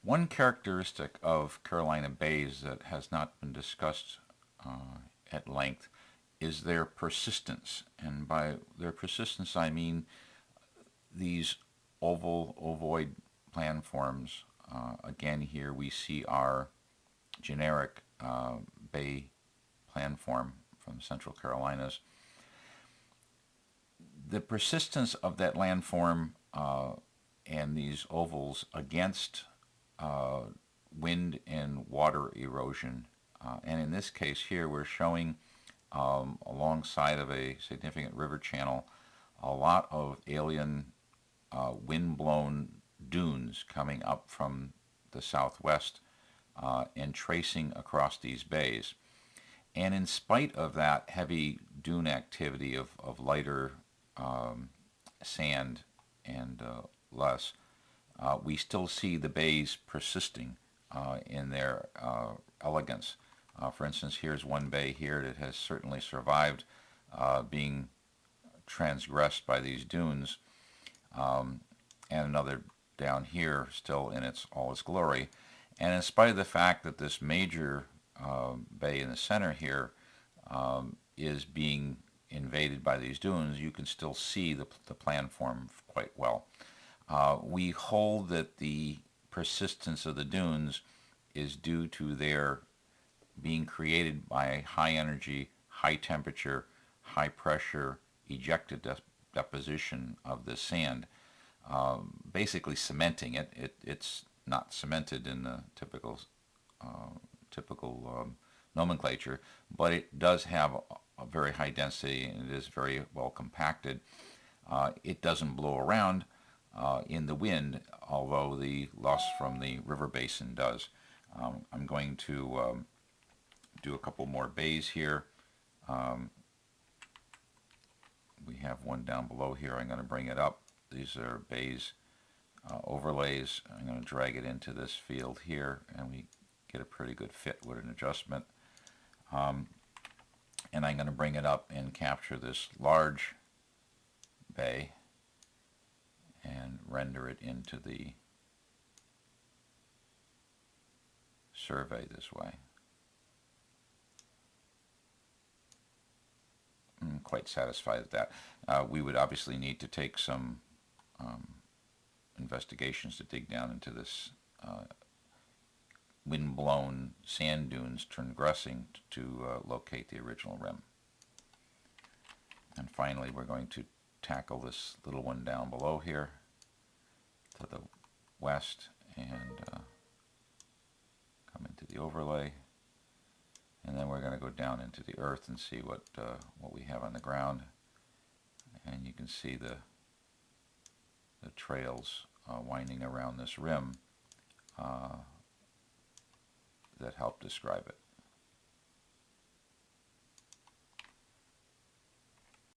One characteristic of Carolina bays that has not been discussed at length is their persistence. And by their persistence, I mean these ovoid planforms. Again, here we see our generic bay planform from Central Carolinas. The persistence of that landform and these ovals against wind and water erosion. And in this case here, we're showing alongside of a significant river channel a lot of alien wind-blown dunes coming up from the southwest and tracing across these bays. And in spite of that heavy dune activity of lighter sand and less, we still see the bays persisting in their elegance. For instance, here's one bay here that has certainly survived being transgressed by these dunes, and another down here still in all its glory. And in spite of the fact that this major bay in the center here is being invaded by these dunes, you can still see the planform quite well. We hold that the persistence of the dunes is due to their being created by high energy, high temperature, high pressure ejected deposition of the sand, basically cementing it. It's not cemented in the typical nomenclature, but it does have a very high density and it is very well compacted. It doesn't blow around in the wind, although the loss from the river basin does. I'm going to do a couple more bays here. We have one down below here. I'm going to bring it up. These are bays overlays. I'm going to drag it into this field here, and we get a pretty good fit with an adjustment. And I'm going to bring it up and capture this large bay and render it into the survey this way. I'm quite satisfied with that. We would obviously need to take some investigations to dig down into this wind-blown sand dunes transgressing to locate the original rim. And finally, we're going to tackle this little one down below here to the west and come into the overlay. And then we're going to go down into the earth and see what we have on the ground. And you can see the trails winding around this rim that help describe it.